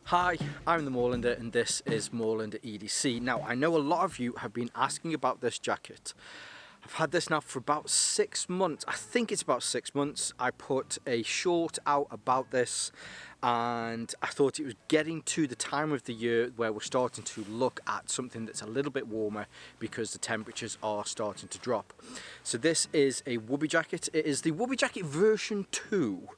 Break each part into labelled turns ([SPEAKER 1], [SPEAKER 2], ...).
[SPEAKER 1] Hi, I'm the Moorlander and this is Moorlander EDC. Now, I know a lot of you have been asking about this jacket. I've had this now for about 6 months. I think it's about 6 months. I put a short out about this and I thought it was getting to the time of the year where we're starting to look at something that's a little bit warmer because the temperatures are starting to drop. So this is a Woobie jacket. It is the Woobie jacket version 2.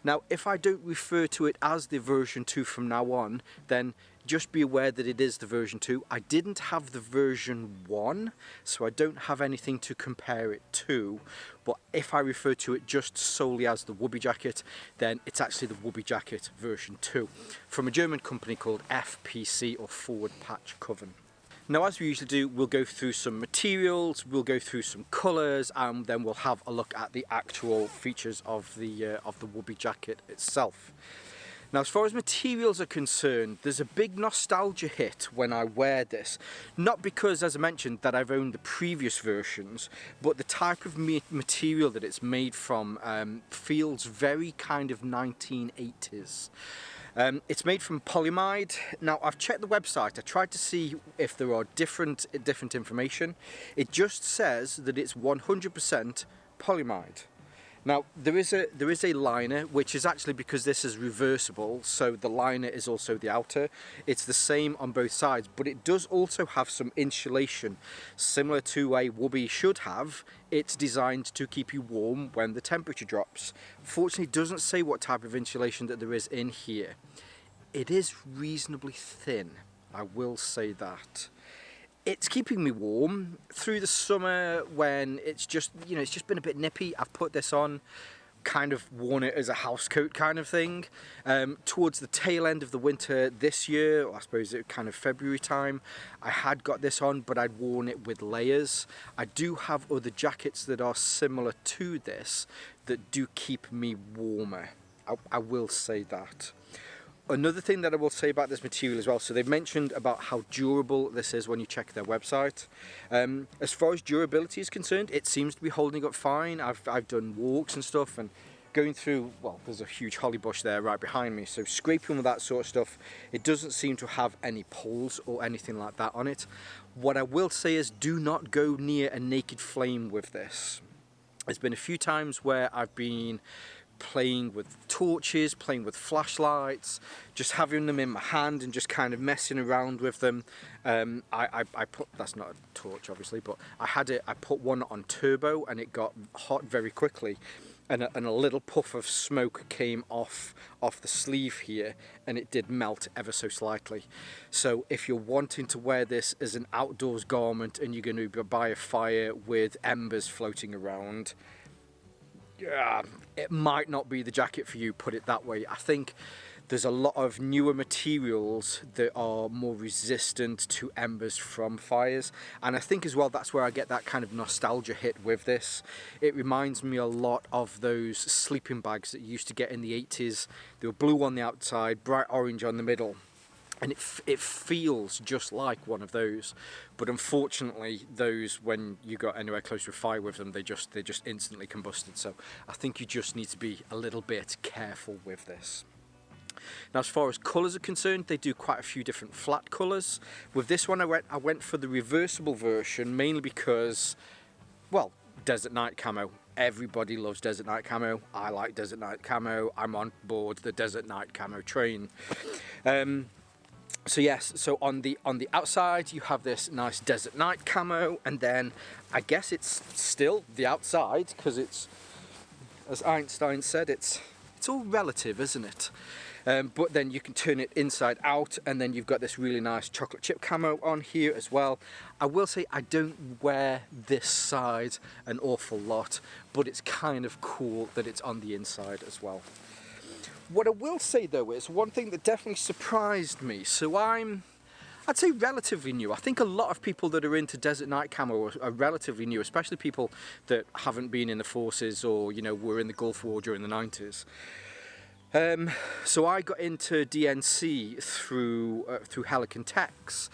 [SPEAKER 1] Now, if I don't refer to it as the version 2 from now on, then just be aware that it is the version 2. I didn't have the version 1, so I don't have anything to compare it to, but if I refer to it just solely as the Woobie jacket, then it's actually the Woobie jacket version 2 from a German company called FPC, or Forward Patch Coven. Now, as we usually do, we'll go through some materials, we'll go through some colours, and then we'll have a look at the actual features of the Woobie jacket itself. Now, as far as materials are concerned, there's a big nostalgia hit when I wear this. Not because, as I mentioned, that I've owned the previous versions, but the type of material that it's made from feels very kind of 1980s. It's made from polyamide. Now, I've checked the website. I tried to see if there are different information. It just says that it's 100% polyamide. Now, there is a liner, which is actually because this is reversible, so the liner is also the outer. It's the same on both sides, but it does also have some insulation, similar to a Woobie should have. It's designed to keep you warm when the temperature drops. Fortunately, it doesn't say what type of insulation that there is in here. It is reasonably thin, I will say that. It's keeping me warm through the summer when it's just been a bit nippy. I've put this on, kind of worn it as a house coat kind of thing. Towards the tail end of the winter this year, or I suppose it kind of February time, I had got this on, but I'd worn it with layers. I do have other jackets that are similar to this that do keep me warmer. I will say that. Another thing that I will say about this material as well, so they've mentioned about how durable this is when you check their website. As far as durability is concerned, it seems to be holding up fine. I've done walks and stuff, and going through, well, there's a huge holly bush there right behind me, so scraping with that sort of stuff, it doesn't seem to have any pulls or anything like that on it. What I will say is, do not go near a naked flame with this. There's been a few times where I've been playing with torches, playing with flashlights, just having them in my hand and just kind of messing around with them. I put, that's not a torch obviously, but I put one on turbo and it got hot very quickly, and a little puff of smoke came off the sleeve here, and it did melt ever so slightly. So if you're wanting to wear this as an outdoors garment and you're going to be by a fire with embers floating around, yeah, it might not be the jacket for you, put it that way. I think there's a lot of newer materials that are more resistant to embers from fires, and I think as well that's where I get that kind of nostalgia hit with this. It reminds me a lot of those sleeping bags that you used to get in the 80s. They were blue on the outside, bright orange on the middle, and it feels just like one of those. But unfortunately, those, when you got anywhere close to a fire with them, they just instantly combusted. So I think you just need to be a little bit careful with this. Now, as far as colours are concerned, they do quite a few different flat colours. With this one, I went for the reversible version, mainly because, well, desert night camo. Everybody loves desert night camo. I like desert night camo. I'm on board the desert night camo train. So yes, so on the outside you have this nice desert night camo, and then I guess it's still the outside, because it's, as Einstein said, it's all relative, isn't it? But then you can turn it inside out, and then you've got this really nice chocolate chip camo on here as well. I will say I don't wear this side an awful lot, but it's kind of cool that it's on the inside as well. What I will say though is one thing that definitely surprised me. So I'd say relatively new. I think a lot of people that are into desert night camo are relatively new, especially people that haven't been in the forces or, were in the Gulf War during the 90s. So I got into DNC through Helicon Tech's.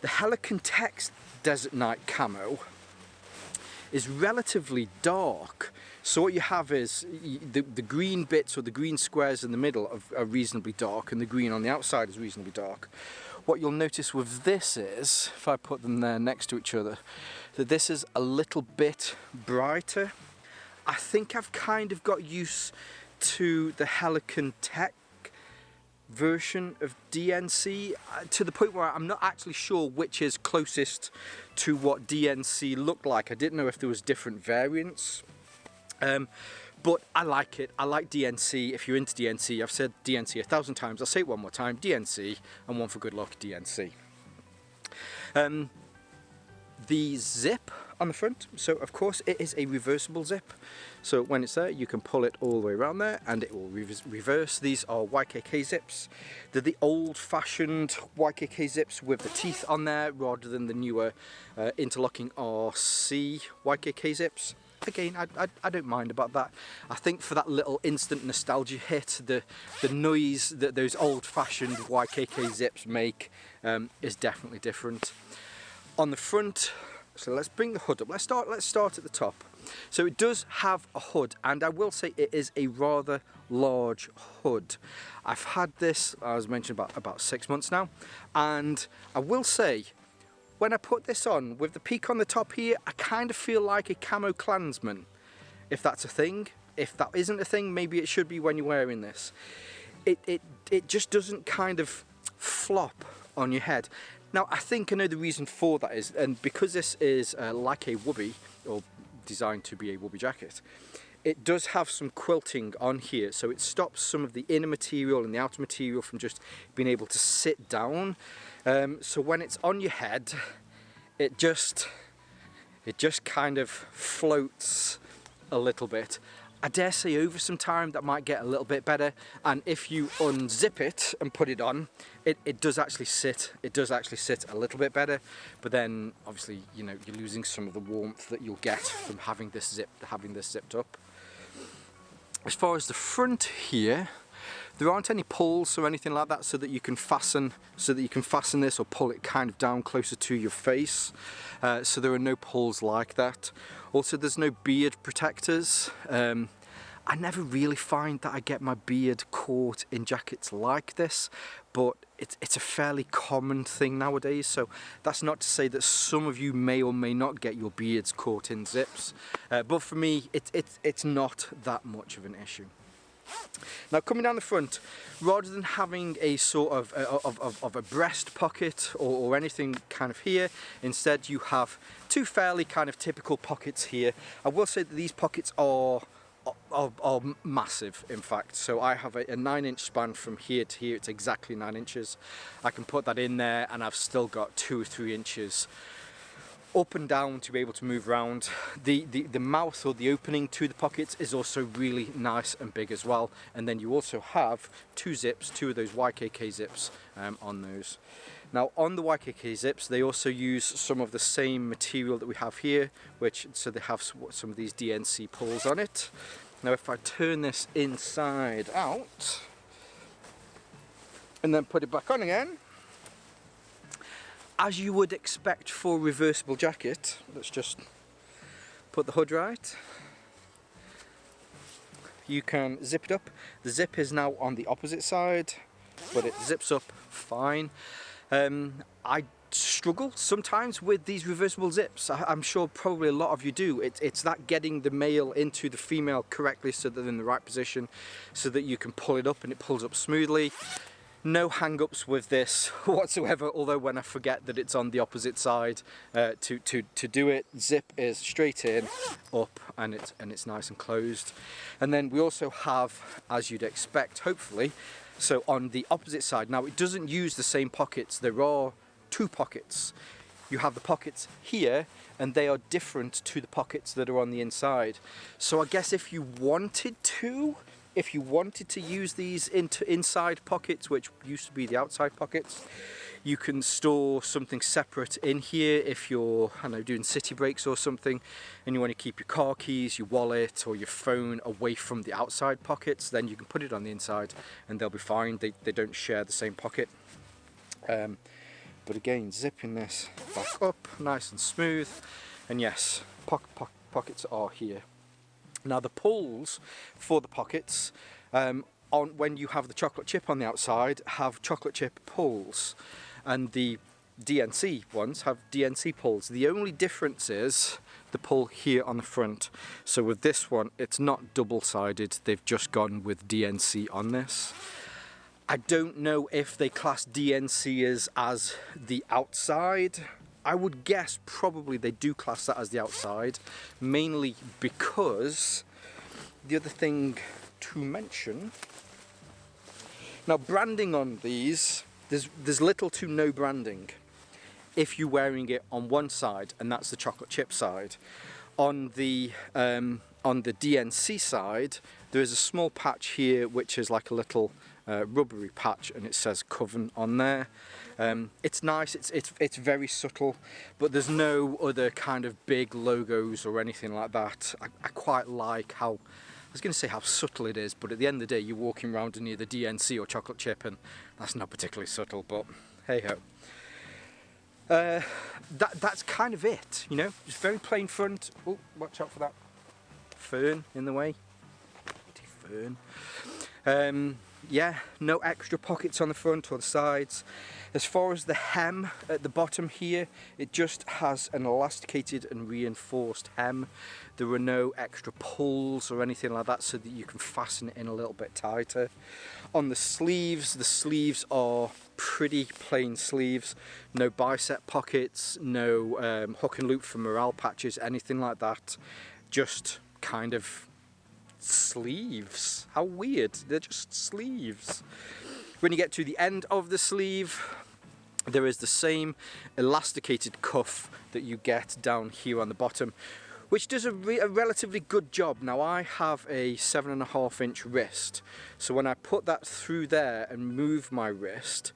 [SPEAKER 1] The Helicon Tech's desert night camo is relatively dark. So what you have is the green bits or the green squares in the middle are reasonably dark, and the green on the outside is reasonably dark. What you'll notice with this is, if I put them there next to each other, that this is a little bit brighter. I think I've kind of got used to the Helicon Tech version of DNC to the point where I'm not actually sure which is closest to what DNC looked like. I didn't know if there was different variants, but I like it. I like DNC. If you're into DNC, I've said DNC 1,000 times, I'll say it one more time, DNC, and one for good luck, DNC. The zip on the front, so of course it is a reversible zip, so when it's there you can pull it all the way around there and it will reverse. These are YKK zips. They're the old-fashioned YKK zips with the teeth on there rather than the newer interlocking RC YKK zips. Again, I don't mind about that. I think for that little instant nostalgia hit, the noise that those old-fashioned YKK zips make is definitely different. On the front, so let's bring the hood up. Let's start at the top. So it does have a hood, and I will say it is a rather large hood. I've had this, as mentioned, about 6 months now, and I will say, when I put this on, with the peak on the top here, I kind of feel like a camo clansman, if that's a thing. If that isn't a thing, maybe it should be when you're wearing this. It just doesn't kind of flop on your head. Now, I think I know the reason for that is, and because this is like a woobie, or designed to be a woobie jacket, it does have some quilting on here, so it stops some of the inner material and the outer material from just being able to sit down. So when it's on your head, it just kind of floats a little bit. I dare say over some time that might get a little bit better, and if you unzip it and put it on, it does actually sit a little bit better, but then obviously, you know, you're losing some of the warmth that you'll get from having this zipped up. As far as the front here, there aren't any pulls or anything like that so that you can fasten this or pull it kind of down closer to your face. So there are no pulls like that. Also, there's no beard protectors. I never really find that I get my beard caught in jackets like this, but it's a fairly common thing nowadays, so that's not to say that some of you may or may not get your beards caught in zips, but for me it's not that much of an issue. Now, coming down the front, rather than having a sort of a breast pocket or anything kind of here, instead you have two fairly kind of typical pockets here. I will say that these pockets are massive, in fact. So I have a 9-inch span from here to here. It's exactly 9 inches. I can put that in there and I've still got 2 or 3 inches up and down to be able to move around. The mouth or the opening to the pockets is also really nice and big as well, and then you also have 2 zips, 2 of those YKK zips on those. Now, on the YKK zips, they also use some of the same material that we have here, so they have some of these DNC pulls on it. Now, if I turn this inside out and then put it back on again, as you would expect for a reversible jacket, let's just put the hood right. You can zip it up. The zip is now on the opposite side, but it zips up fine. I struggle sometimes with these reversible zips. I'm sure probably a lot of you do. It's that getting the male into the female correctly so that they're in the right position, so that you can pull it up and it pulls up smoothly. No hang-ups with this whatsoever, although when I forget that it's on the opposite side to do it, zip is straight in, up, and it's nice and closed. And then we also have, as you'd expect, hopefully, so on the opposite side, now it doesn't use the same pockets. There are 2 pockets. You have the pockets here, and they are different to the pockets that are on the inside. So I guess if you wanted to use these inside pockets, which used to be the outside pockets, you can store something separate in here if you're, I don't know, doing city breaks or something, and you want to keep your car keys, your wallet, or your phone away from the outside pockets, then you can put it on the inside and they'll be fine. They don't share the same pocket. But again, zipping this back up, nice and smooth, and yes, pocket pockets are here. Now the pulls for the pockets, when you have the chocolate chip on the outside, have chocolate chip pulls, and the DNC ones have DNC pulls. The only difference is the pull here on the front. So with this one, it's not double-sided, they've just gone with DNC on this. I don't know if they class DNC as the outside. I would guess probably they do class that as the outside, mainly because the other thing to mention, now branding on these, there's little to no branding if you're wearing it on one side, and that's the chocolate chip side. On the DNC side, there is a small patch here which is like a little rubbery patch, and it says Coven on there. It's nice, it's very subtle, but there's no other kind of big logos or anything like that. I quite like how, I was going to say how subtle it is, but at the end of the day you're walking around in either DNC or chocolate chip, and that's not particularly subtle, but hey ho. That's kind of it, you know, just very plain front. Oh, watch out for that fern in the way. Bloody fern. Yeah, no extra pockets on the front or the sides. As far as the hem at the bottom here, it just has an elasticated and reinforced hem. There are no extra pulls or anything like that, so that you can fasten it in a little bit tighter. On the sleeves are pretty plain sleeves. No bicep pockets, no hook and loop for morale patches, anything like that. Just kind of sleeves. How weird, they're just sleeves. When you get to the end of the sleeve, there is the same elasticated cuff that you get down here on the bottom, which does a relatively good job. Now I have a 7.5-inch wrist, so when I put that through there and move my wrist,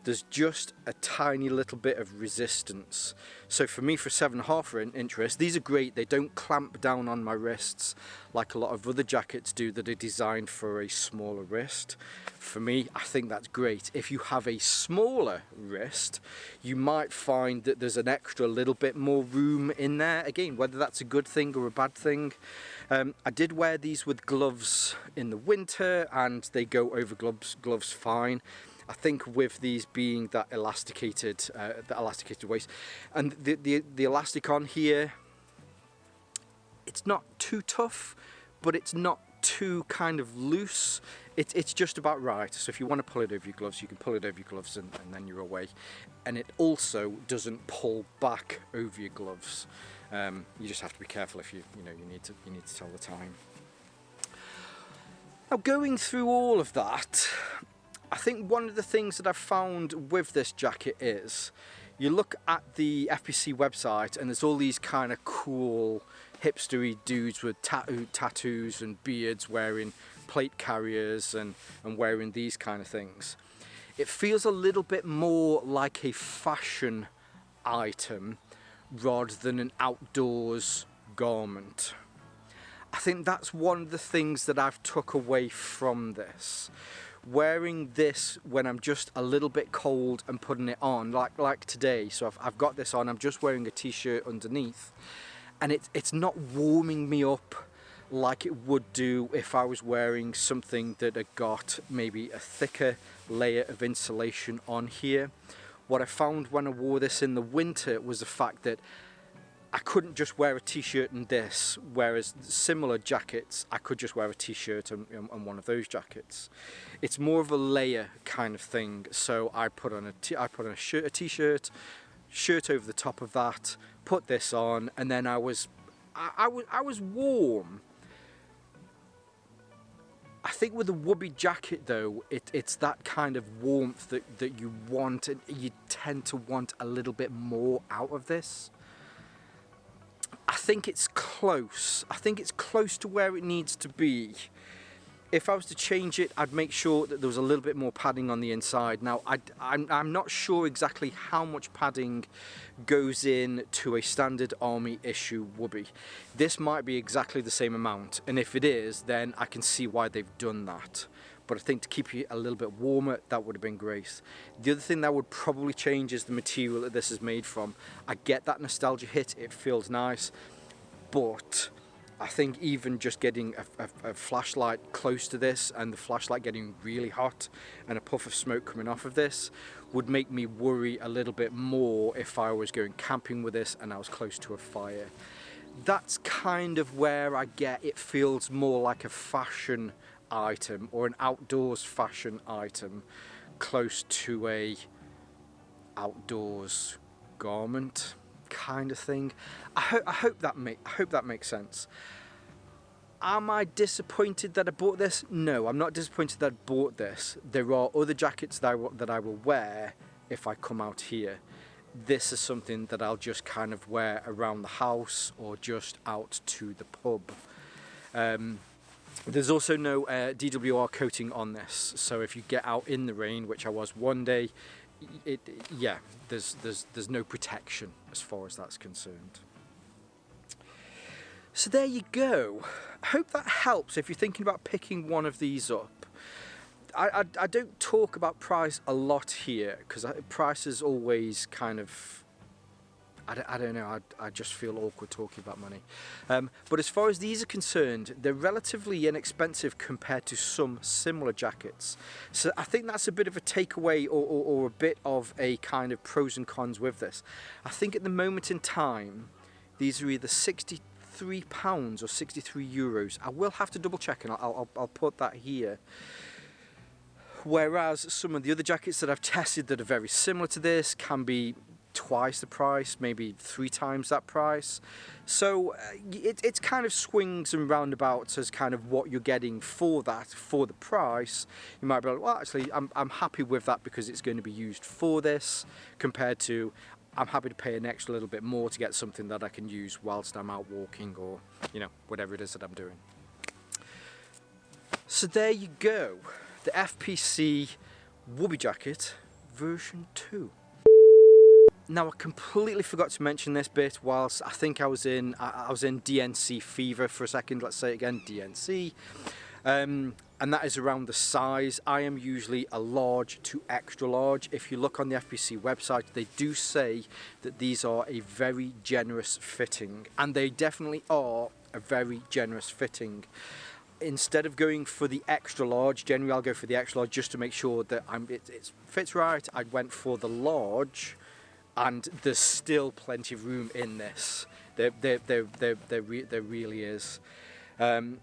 [SPEAKER 1] there's just a tiny little bit of resistance. So for me, for 7.5-inch wrist, these are great. They don't clamp down on my wrists like a lot of other jackets do that are designed for a smaller wrist. For me, I think that's great. If you have a smaller wrist, you might find that there's an extra little bit more room in there. Again, whether that's a good thing or a bad thing. I did wear these with gloves in the winter, and they go over gloves fine. I think with these being that elasticated waist, and the elastic on here, it's not too tough, but it's not too kind of loose. It's just about right. So if you want to pull it over your gloves, you can pull it over your gloves, and then you're away. And it also doesn't pull back over your gloves. You just have to be careful if you need to tell the time. Now, going through all of that, I think one of the things that I've found with this jacket is, you look at the FPC website and there's all these kind of cool hipstery dudes with tattoos and beards wearing plate carriers and wearing these kind of things. It feels a little bit more like a fashion item rather than an outdoors garment. I think that's one of the things that I've took away from this. Wearing this when I'm just a little bit cold and putting it on, like today. So I've got this on, I'm just wearing a t-shirt underneath, and it's not warming me up like it would do if I was wearing something that had got maybe a thicker layer of insulation on here. What I found when I wore this in the winter was the fact that I couldn't just wear a t-shirt and this, whereas similar jackets, I could just wear a t-shirt and one of those jackets. It's more of a layer kind of thing. So I put on a t-shirt, shirt over the top of that, put this on, and then I was warm. I think with a woobie jacket though, it's that kind of warmth that you want, and you tend to want a little bit more out of this. I think it's close. I think it's close to where it needs to be. If I was to change it, I'd make sure that there was a little bit more padding on the inside. Now, I'm not sure exactly how much padding goes in to a standard army issue woobie. This might be exactly the same amount, and if it is, then I can see why they've done that. But I think to keep you a little bit warmer, that would have been great. The other thing that would probably change is the material that this is made from. I get that nostalgia hit, it feels nice. but I think even just getting a flashlight close to this and the flashlight getting really hot and a puff of smoke coming off of this would make me worry a little bit more if I was going camping with this and I was close to a fire. That's kind of where I get it feels more like a fashion item or an outdoors fashion item close to a outdoors garment kind of thing. I hope that makes sense. Am I disappointed that I bought this? No, I'm not disappointed that I bought this. There are other jackets that I will wear if I come out here. This is something that I'll just kind of wear around the house or just out to the pub. There's also no DWR coating on this, so if you get out in the rain, which I was one day, there's no protection as far as that's concerned. So there you go. I hope that helps if you're thinking about picking one of these up. I don't talk about price a lot here because price is always kind of, I don't know, I just feel awkward talking about money. But as far as these are concerned, they're relatively inexpensive compared to some similar jackets. So I think that's a bit of a takeaway or a bit of a kind of pros and cons with this. I think at the moment in time, these are either £63 or €63. I will have to double check and I'll put that here. Whereas some of the other jackets that I've tested that are very similar to this can be twice the price, maybe 3 times that price. So it's kind of swings and roundabouts as kind of what you're getting for that, for the price. You might be like, well, actually, I'm happy with that because it's going to be used for this, compared to I'm happy to pay an extra little bit more to get something that I can use whilst I'm out walking or, you know, whatever it is that I'm doing. So there you go. The FPC Woobie jacket version 2. Now I completely forgot to mention this bit whilst I think I was in DNC fever for a second. Let's say it again, DNC, and that is around the size. I am usually a large to extra large. If you look on the FPC website, they do say that these are a very generous fitting, and they definitely are a very generous fitting. Instead of going for the extra large, generally I'll go for the extra large just to make sure that it fits right. I went for the large, and there's still plenty of room in this. There really is.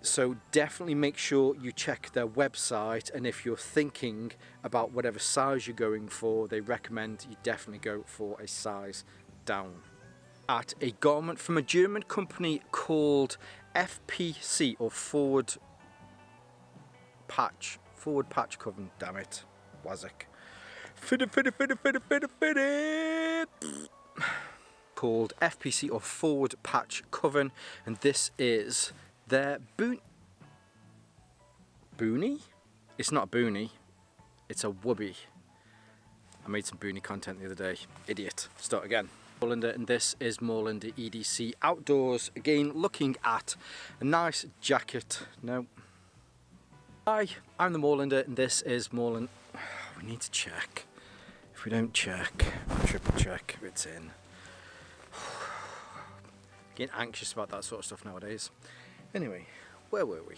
[SPEAKER 1] So definitely make sure you check their website, and if you're thinking about whatever size you're going for, they recommend you definitely go for a size down. At a garment from a German company called FPC, or Forward Patch Coven, damn it, Wazik. Fit it. Called FPC, or Forward Patch Coven, and this is their boonie? It's not a boonie, it's a woobie. I made some boonie content the other day. Idiot. Start again. Moorlander, and this is Moorlander EDC Outdoors. Again, looking at a nice jacket. No. Hi, I'm the Moorlander, and this is Moorlander. We need to check. If we don't check, triple check if it's in. Getting anxious about that sort of stuff nowadays. Anyway, where were we?